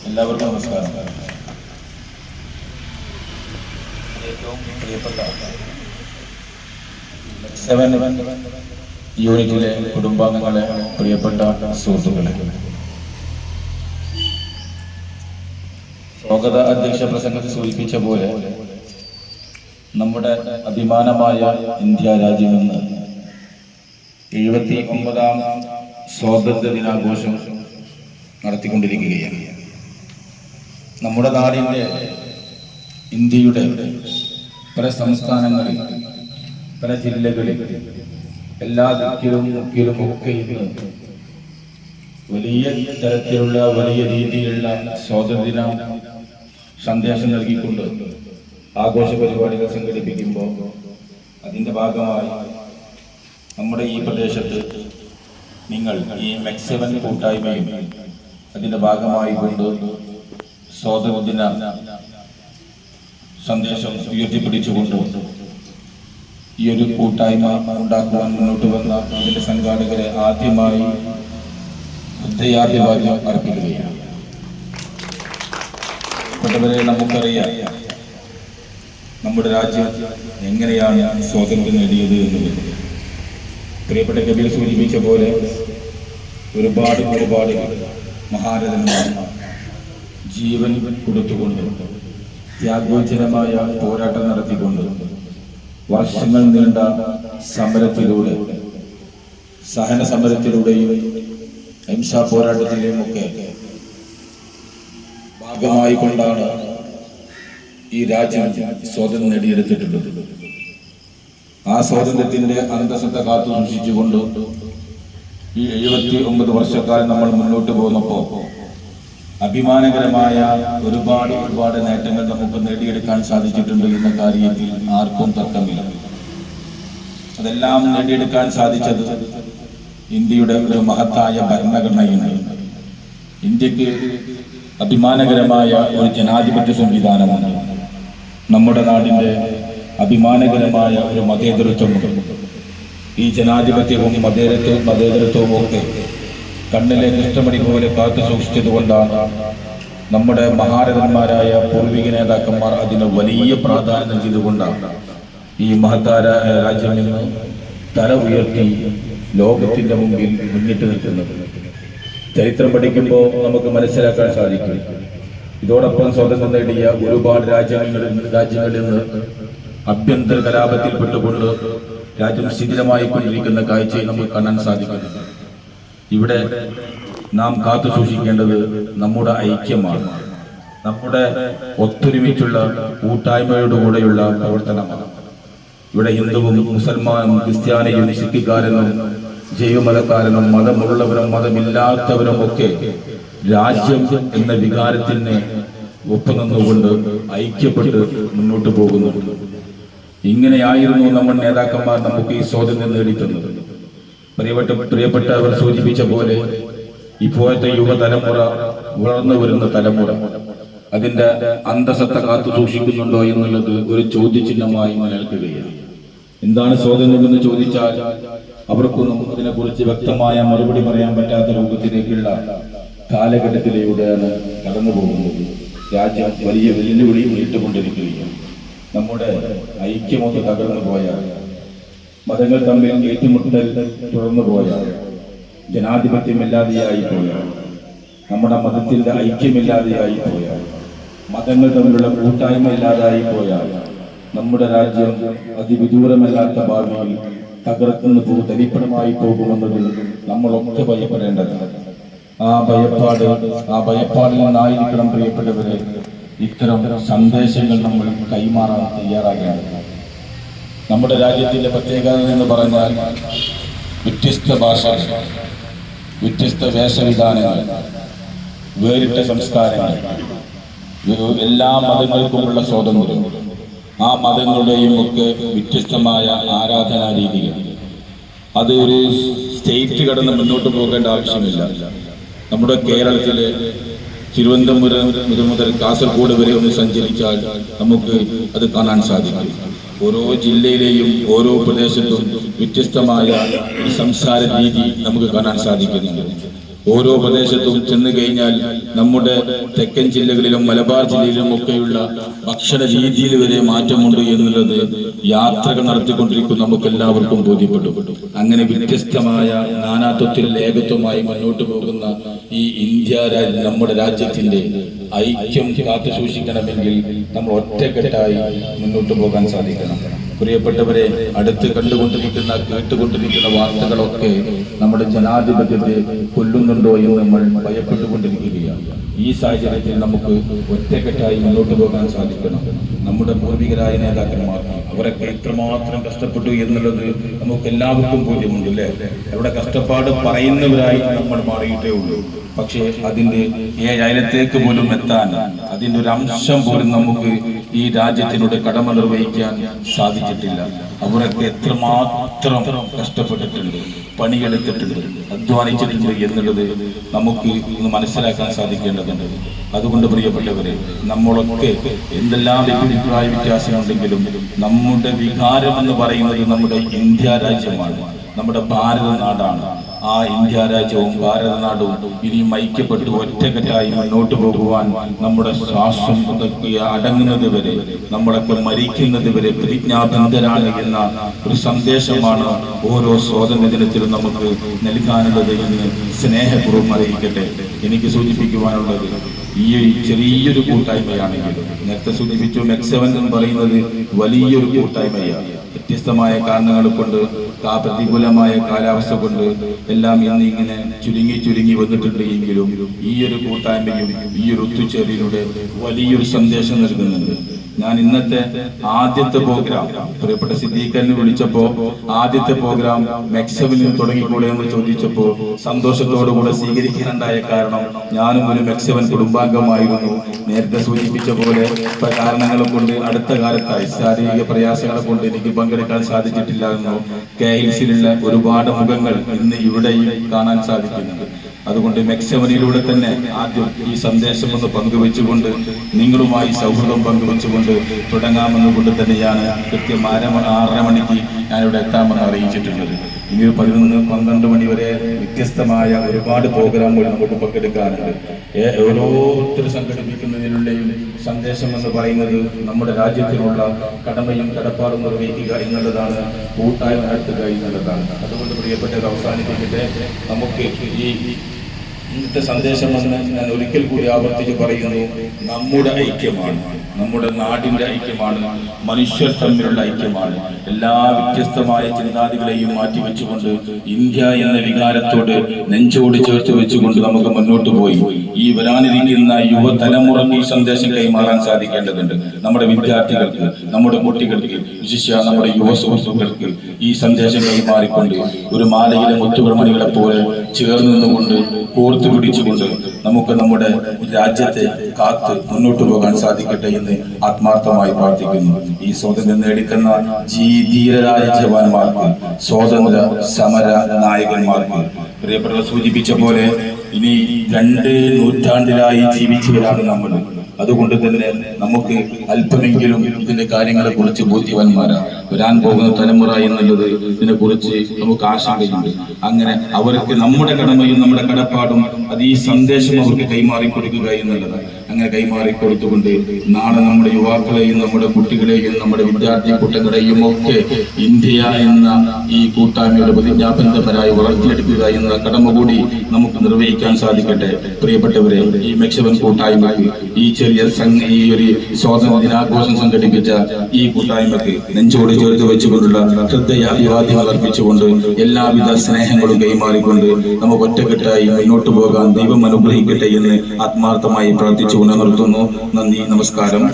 എല്ലാവർക്കും നമസ്കാരം. ഏറ്റവും പ്രിയപ്പെട്ട 7 യൂണിറ്റിലെ കുടുംബാംഗങ്ങളെ, പ്രിയപ്പെട്ട സുഹൃത്തുക്കളെ, സ്വാഗത അധ്യക്ഷ പ്രസംഗത്തിൽ സൂചിപ്പിച്ച പോലെ നമ്മുടെ അഭിമാനമായ ഇന്ത്യ രാജ്യമെന്ന് 79ാം സ്വാതന്ത്ര്യ ദിനാഘോഷം നടത്തിക്കൊണ്ടിരിക്കുകയാണ്. നമ്മുടെ നാടിൻ്റെ, ഇന്ത്യയുടെ പല സംസ്ഥാനങ്ങളിൽ, പല ജില്ലകളിൽ, എല്ലാ ദിക്കിലും ഒക്കെ ഇന്ന് വലിയ തരത്തിലുള്ള, വലിയ രീതിയിലുള്ള സ്വാതന്ത്ര്യ സന്ദേശം നൽകിക്കൊണ്ട് ആഘോഷ പരിപാടികൾ സംഘടിപ്പിക്കുമ്പോൾ അതിൻ്റെ ഭാഗമായി നമ്മുടെ ഈ പ്രദേശത്ത് നിങ്ങൾ ഈ മെക്സവൻ കൂട്ടായ്മയും അതിൻ്റെ ഭാഗമായി കൊണ്ട് സ്വാതന്ത്ര്യ സന്ദേശം ഉയർത്തിപ്പിടിച്ചുകൊണ്ട് ഈ ഒരു കൂട്ടായ്മ ഉണ്ടാക്കുവാൻ മുന്നോട്ട് വന്ന ഇതിൻ്റെ സംഘാടകരെ ആദ്യമായി ഹൃദയാഭിവാദ്യം അർപ്പിക്കുകയാണ്. നമുക്കറിയാം നമ്മുടെ രാജ്യം എങ്ങനെയാണ് സ്വാതന്ത്ര്യം നേടിയത് എന്നുള്ളത്. പ്രിയപ്പെട്ട കബീർ സൂചിപ്പിച്ച പോലെ ഒരുപാട് മഹാരഥന്മാർ ജീവൻ കൊടുത്തുകൊണ്ട്, ത്യാഗോജ്ജലമായ പോരാട്ടം നടത്തിക്കൊണ്ട്, വർഷങ്ങൾ നീണ്ട സമരത്തിലൂടെ, സഹന സമരത്തിലൂടെയും അഹിംസാ പോരാട്ടത്തിലെയും ഒക്കെ ഭാഗമായി കൊണ്ടാണ് ഈ രാജ്യം സ്വാതന്ത്ര്യം നേടിയെടുത്തിട്ടുള്ളത്. ആ സ്വാതന്ത്ര്യത്തിന്റെ അന്തസ്സത്തെ കാത്തു സൂക്ഷിച്ചുകൊണ്ട് ഈ 79 വർഷക്കാലം നമ്മൾ മുന്നോട്ട് പോകുന്നപ്പോൾ അഭിമാനകരമായ ഒരുപാട് നേട്ടങ്ങൾ നമുക്ക് നേടിയെടുക്കാൻ സാധിച്ചിട്ടുണ്ട് എന്ന കാര്യത്തിൽ ആർക്കും തർക്കമില്ല. അതെല്ലാം നേടിയെടുക്കാൻ സാധിച്ചത് ഇന്ത്യയുടെ ഒരു മഹത്തായ ഭരണഘടനയുണ്ട്. ഇന്ത്യക്ക് അഭിമാനകരമായ ഒരു ജനാധിപത്യ സംവിധാനമാണ്. നമ്മുടെ നാടിൻ്റെ അഭിമാനകരമായ ഒരു മതേതരത്വമുണ്ട്. ഈ ജനാധിപത്യവും മതേതരത്വവും ഒക്കെ കണ്ണിലെ കൃഷ്ണമണി പോലെ കാത്തു സൂക്ഷിച്ചതുകൊണ്ടാണ് നമ്മുടെ മഹാരഥന്മാരായ പൂർവിക നേതാക്കന്മാർ അതിന് വലിയ പ്രാധാന്യം നൽകിയതുകൊണ്ടാണ് ഈ മഹത്താര രാജ്യം നിന്ന് തല ഉയർത്തി ലോകത്തിൻ്റെ മുമ്പിൽ മുന്നിട്ട് നിൽക്കുന്നത്. ചരിത്രം പഠിക്കുമ്പോൾ നമുക്ക് മനസ്സിലാക്കാൻ സാധിക്കും. ഇതോടൊപ്പം സ്വാതന്ത്ര്യം നേടിയ ഒരുപാട് രാജ്യങ്ങളിൽ നിന്ന് ആഭ്യന്തര കലാപത്തിൽപ്പെട്ടുകൊണ്ട് രാജ്യം ശിഥിലമായിക്കൊണ്ടിരിക്കുന്ന കാഴ്ചയെ നമുക്ക് കാണാൻ സാധിക്കുന്നുണ്ട്. ഇവിടെ നാം കാത്തു സൂക്ഷിക്കേണ്ടത് നമ്മുടെ ഐക്യമാണ്, നമ്മുടെ ഒത്തൊരുമിച്ചുള്ള കൂട്ടായ്മയോടുകൂടെയുള്ള പ്രവർത്തനമാണ്. ഇവിടെ ഹിന്ദുവും മുസൽമാനും ക്രിസ്ത്യാനിയും സിഖുകാരനും ജൈവമതക്കാരനും മതമുള്ളവരും മതമില്ലാത്തവരും ഒക്കെ രാജ്യം എന്ന വികാരത്തിന് ഒപ്പം നിന്നുകൊണ്ട് ഐക്യപ്പെട്ട് മുന്നോട്ട് പോകുന്നുണ്ട്. ഇങ്ങനെയായിരുന്നു നമ്മൾ നേതാക്കന്മാർ നമുക്ക് ഈ സ്വാതന്ത്ര്യം നേടിത്തന്നത്. പ്രിയപ്പെട്ടവർ സൂചിപ്പിച്ച പോലെ ഇപ്പോഴത്തെ യുവതലമുറ, വളർന്നു വരുന്ന തലമുറ അതിന്റെ അന്തസ്സത്ത കാത്തു സൂക്ഷിക്കുന്നുണ്ടോ എന്നുള്ളത് ഒരു ചോദ്യചിഹ്നമായി നിലനിൽക്കുകയാണ്. എന്താണ് സ്വാതന്ത്ര്യം എന്ന് ചോദിച്ചാൽ അവർക്കൊന്നും അതിനെക്കുറിച്ച് വ്യക്തമായ മറുപടി പറയാൻ പറ്റാത്ത രൂപത്തിലേക്കുള്ള കാലഘട്ടത്തിലൂടെയാണ് കടന്നു പോകുന്നത്. രാജ്യം വലിയ വെല്ലുവിളി നേരിട്ടുകൊണ്ടിരിക്കുകയാണ്. നമ്മുടെ ഐക്യമൊക്കെ തകർന്നു പോയാൽ, മതങ്ങൾ തമ്മിൽ ഏറ്റുമുട്ടൽ തുടർന്നു പോയാൽ, ജനാധിപത്യമില്ലാതെയായി പോയാൽ, നമ്മുടെ മതത്തിന്റെ ഐക്യമില്ലാതെയായി പോയാൽ, മതങ്ങൾ തമ്മിലുള്ള കൂട്ടായ്മ ഇല്ലാതായി പോയാൽ നമ്മുടെ രാജ്യം അതിവിദൂരമല്ലാത്ത ഭാവിയിൽ തകർക്കുന്നു തരിപ്പണമായി പോകുമെന്നതിൽ നമ്മളൊക്കെ ഭയപ്പെടേണ്ടതാണ്. ആ ഭയപ്പാടിൽ നിന്നായിരിക്കണം പ്രിയപ്പെട്ടവരെ ഇത്തരം സന്ദേശങ്ങൾ നമ്മൾ കൈമാറാൻ തയ്യാറാകേണ്ടത്. നമ്മുടെ രാജ്യത്തിന്റെ പ്രത്യേകത എന്ന് പറഞ്ഞാൽ വ്യത്യസ്ത ഭാഷ, വ്യത്യസ്ത വേഷവിധാനങ്ങൾ, വേറിട്ട സംസ്കാരങ്ങൾ, എല്ലാ മതങ്ങൾക്കുമുള്ള സ്വാതന്ത്ര്യം, ആ മതങ്ങളുടെയും ഒക്കെ വ്യത്യസ്തമായ ആരാധനാ രീതികൾ. അത് ഒരു സ്റ്റേറ്റ് കടന്ന് മുന്നോട്ട് പോകേണ്ട ആവശ്യമില്ല. നമ്മുടെ കേരളത്തിലെ തിരുവനന്തപുരം മുതൽ കാസർഗോഡ് വരെ ഒന്ന് സഞ്ചരിച്ചാൽ നമുക്ക് അത് കാണാൻ സാധിക്കും. ഓരോ ജില്ലയിലെയും ഓരോ പ്രദേശത്തും വ്യത്യസ്തമായ സംസാര രീതി നമുക്ക് കാണാൻ സാധിക്കുന്നുണ്ട്. ഓരോ പ്രദേശത്തും ചെന്ന് കഴിഞ്ഞാൽ നമ്മുടെ തെക്കൻ ജില്ലകളിലും മലബാർ ജില്ലയിലും ഒക്കെയുള്ള ഭക്ഷണ രീതിയിൽ വരെ മാറ്റമുണ്ട് എന്നുള്ളത് യാത്രകൾ നടത്തിക്കൊണ്ടിരിക്കും നമുക്ക് എല്ലാവർക്കും ബോധ്യപ്പെടും. അങ്ങനെ വ്യത്യസ്തമായ നാനാത്വത്തിൽ ഏകത്വമായി മുന്നോട്ട് പോകുന്ന ഈ ഇന്ത്യ നമ്മുടെ രാജ്യത്തിന്റെ ഐക്യം കാത്തു സൂക്ഷിക്കണമെങ്കിൽ നമ്മൾ ഒറ്റക്കെട്ടായി മുന്നോട്ട് പോകാൻ സാധിക്കണം. പ്രിയപ്പെട്ടവരെ, അടുത്ത് കണ്ടുകൊണ്ടിരിക്കുന്ന കേട്ടുകൊണ്ടിരിക്കുന്ന വാർത്തകളൊക്കെ നമ്മുടെ ജനാധിപത്യത്തെ കൊല്ലുന്നുണ്ടോ എന്ന് നമ്മൾ ഭയപ്പെട്ടുകൊണ്ടിരിക്കുകയാണ്. ഈ സാഹചര്യത്തിൽ നമുക്ക് ഒറ്റക്കെട്ടായി മുന്നോട്ട് പോകാൻ സാധിക്കണം. നമ്മുടെ പൂർവികരായ നേതാക്കന്മാർ അവരൊക്കെ ഇത്രമാത്രം കഷ്ടപ്പെട്ടു എന്നുള്ളത് നമുക്ക് എല്ലാവർക്കും ബോധ്യമുണ്ട് അല്ലേ? അവിടെ കഷ്ടപ്പാട് പറയുന്നവരായി നമ്മൾ മാറിയിട്ടേ ഉള്ളൂ. പക്ഷേ അതിന്റെ അയലത്തേക്ക് പോലും എത്താൻ അതിന്റെ ഒരു അംശം പോലും നമുക്ക് ഈ രാജ്യത്തിനോട് കടമ നിർവഹിക്കാൻ സാധിച്ചിട്ടില്ല. അവരൊക്കെ എത്രമാത്രം കഷ്ടപ്പെട്ടിട്ടുണ്ട്, പണിയെടുത്തിട്ടുണ്ട്, അധ്വാനിച്ചിട്ടുണ്ട് എന്നുള്ളത് നമുക്ക് ഇന്ന് മനസ്സിലാക്കാൻ സാധിക്കേണ്ടതുണ്ട്. അതുകൊണ്ട് പ്രിയപ്പെട്ടവരെ, നമ്മളൊക്കെ എന്തെല്ലാം അഭിപ്രായ വ്യത്യാസമുണ്ടെങ്കിലും നമ്മുടെ വികാരം എന്ന് പറയുന്നത് നമ്മുടെ ഇന്ത്യ രാജ്യമാണ്, നമ്മുടെ ഭാരത നാടാണ്. ആ ഇന്ത്യ രാജ്യവും ഭാരത നാടും ഇനിയും ഐക്യപ്പെട്ട് ഒറ്റക്കെട്ടായി മുന്നോട്ട് പോകുവാൻ നമ്മുടെ ശ്വാസം അടങ്ങുന്നത് വരെ, നമ്മളൊക്കെ മരിക്കുന്നത് വരെ പ്രതിജ്ഞാബദ്ധരാണ് എന്ന ഒരു സന്ദേശമാണ് ഓരോ സ്വാതന്ത്ര്യ ദിനത്തിലും നമുക്ക് നൽകാനുള്ളത് എന്ന് സ്നേഹപൂർവ്വം അറിയിക്കട്ടെ. എനിക്ക് സൂചിപ്പിക്കുവാനുള്ളത് ഈ ചെറിയൊരു കൂട്ടായ്മയാണെങ്കിലും, നേരത്തെ സൂചിപ്പിച്ചു MEC7 എന്ന് പറയുന്നത് വലിയൊരു കൂട്ടായ്മയാണ്. വ്യത്യസ്തമായ കാരണങ്ങൾ കൊണ്ട്, പ്രതികൂലമായ കാലാവസ്ഥ കൊണ്ട് എല്ലാം ഇന്ന് ഇങ്ങനെ ചുരുങ്ങി വന്നിട്ടുണ്ട് എങ്കിലും ഈ ഒരു കൂട്ടായ്മയും ഈ ഒരു ഒത്തുചേരലിലൂടെ വലിയൊരു സന്ദേശം നൽകുന്നുണ്ട്. ഞാൻ ഇന്നത്തെ ആദ്യത്തെ പ്രോഗ്രാം പ്രിയപ്പെട്ട സിദ്ദീഖിനെ വിളിച്ചപ്പോ ആദ്യത്തെ പ്രോഗ്രാം MEC7 തുടങ്ങിക്കൂടെ എന്ന് ചോദിച്ചപ്പോ സന്തോഷത്തോടുകൂടെ സ്വീകരിക്കാനുണ്ടായ കാരണം ഞാനും ഒരു MEC7 കുടുംബാംഗമായിരുന്നു. നേരത്തെ സൂചിപ്പിച്ച പോലെ കാരണങ്ങൾ കൊണ്ട് അടുത്ത കാലത്തായി ശാരീരിക പ്രയാസങ്ങളെ കൊണ്ട് എനിക്ക് പങ്കെടുക്കാൻ സാധിച്ചിട്ടില്ലായിരുന്നു. KILസിലുള്ള ഒരുപാട് മുഖങ്ങൾ ഇന്ന് ഇവിടെയും കാണാൻ സാധിക്കുന്നുണ്ട്. അതുകൊണ്ട് MEC7 തന്നെ ആദ്യം ഈ സന്ദേശം ഒന്ന് പങ്കുവെച്ചുകൊണ്ട് നിങ്ങളുമായി സൗഹൃദം പങ്കുവെച്ചുകൊണ്ട് തുടങ്ങാമെന്നുകൊണ്ട് തന്നെയാണ് കൃത്യം 6:30 മണിക്ക് ഞാനിവിടെ എത്താമെന്ന് അറിയിച്ചിട്ടുള്ളത്. ഇനി 11-12 മണി വരെ വ്യത്യസ്തമായ ഒരുപാട് പ്രോഗ്രാമുകൾ നമുക്ക് പങ്കെടുക്കാറുണ്ട്. ഓരോരുത്തർ സംഘടിപ്പിക്കുന്നതിനുള്ളയും സന്ദേശം എന്ന് പറയുന്നത് നമ്മുടെ രാജ്യത്തിനുള്ള കടമയും കടപ്പാടും നിർവഹിക്കുക എന്നുള്ളതാണ്, കൂട്ടായ്മ നടത്തുക എന്നുള്ളതാണ്. അതുകൊണ്ട് പ്രിയപ്പെട്ടത് അവസാനിപ്പിക്കട്ടെ. നമുക്ക് ഈ ഇന്നത്തെ സന്ദേശം എന്ന് ഞാൻ ഒരിക്കൽ കൂടി ആവർത്തിച്ച് പറയുന്നു, നമ്മുടെ ഐക്യമാണ്, നമ്മുടെ നാടിന്റെ ഐക്യമാണ്, മനുഷ്യർ തമ്മിലുള്ള ഐക്യമാണ്. എല്ലാ വ്യത്യസ്തമായ ചിന്താഗതികളെയും മാറ്റിവെച്ചുകൊണ്ട് ഇന്ത്യ എന്ന വികാരത്തോട് നെഞ്ചോട് ചേർത്ത് വെച്ചുകൊണ്ട് നമുക്ക് മുന്നോട്ട് പോയി ഈ വരാനിരിക്കുന്ന യുവതലമുറയ്ക്ക് ഈ സന്ദേശം കൈമാറാൻ സാധിക്കേണ്ടതുണ്ട്. നമ്മുടെ വിദ്യാർത്ഥികൾക്ക്, നമ്മുടെ കുട്ടികൾക്ക്, വിശിഷ്യ നമ്മുടെ യുവ സുഹൃത്തുക്കൾക്ക് ഈ സന്ദേശം കൈമാറിക്കൊണ്ട് ഒരു മാലയിലെ മുത്തുമണികളെ പോലെ ചേർന്ന് നിന്നുകൊണ്ട് കോർത്തു പിടിച്ചുകൊണ്ട് നമുക്ക് നമ്മുടെ രാജ്യത്തെ കാത്ത് മുന്നോട്ട് പോകാൻ സാധിക്കട്ടെ എന്ന് ആത്മാർത്ഥമായി പ്രാർത്ഥിക്കുന്നു. ഈ സ്വാതന്ത്ര്യം നേടിക്കുന്ന ധീരരായ ജവാന്മാർക്ക്, സ്വാതന്ത്ര്യ സമര നായകന്മാർക്ക്, പ്രിയപ്പെട്ടവർ സൂചിപ്പിച്ച പോലെ ഇനി 2 നൂറ്റാണ്ടിലായി ജീവിച്ചവരാണ് നമ്മൾ. അതുകൊണ്ട് തന്നെ നമുക്ക് അല്പമെങ്കിലും ഇതിന്റെ കാര്യങ്ങളെ കുറിച്ച് ബോധ്യവാന്മാരാണ്. വരാൻ പോകുന്ന തലമുറ എന്നുള്ളത് ഇതിനെ കുറിച്ച് നമുക്ക് ആശങ്കയുണ്ട്. അങ്ങനെ അവർക്ക് നമ്മുടെ കടമയും നമ്മുടെ കടപ്പാടും അത് ഈ സന്ദേശം അവർക്ക് കൈമാറി കൊടുക്കുക എന്നുള്ളതാണ്. അങ്ങനെ കൈമാറി കൊടുത്തുകൊണ്ട് നാളെ നമ്മുടെ യുവാക്കളെയും നമ്മുടെ കുട്ടികളെയും നമ്മുടെ വിദ്യാർത്ഥി കൂട്ടങ്ങളെയും ഒക്കെ ഇന്ത്യ എന്ന ഈ കൂട്ടായ്മയുടെ പ്രതിജ്ഞാബദ്ധപരമായി വളർത്തിയെടുക്കുക എന്ന കടമ കൂടി നമുക്ക് നിർവഹിക്കാൻ സാധിക്കട്ടെ. പ്രിയപ്പെട്ടവരെ, ഈ MEC7 കൂട്ടായ്മക്ക്, ഈ ഈ ഒരു സ്വാതന്ത്ര്യ ദിനാഘോഷം സംഘടിപ്പിച്ച ഈ കൂട്ടായ്മക്ക് നെഞ്ചോട് ചേർത്ത് വെച്ചുകൊണ്ടുള്ള ഹൃദയാഭിവാദ്യങ്ങൾ അർപ്പിച്ചുകൊണ്ട് എല്ലാവിധ സ്നേഹങ്ങളും കൈമാറിക്കൊണ്ട് നമുക്ക് ഒറ്റക്കെട്ടായി മുന്നോട്ട് പോകാൻ ദൈവം അനുഗ്രഹിക്കട്ടെ എന്ന് ആത്മാർത്ഥമായി പ്രാർത്ഥിച്ചുകൊണ്ട് നിർത്തുന്നു. നന്ദി, നമസ്കാരം.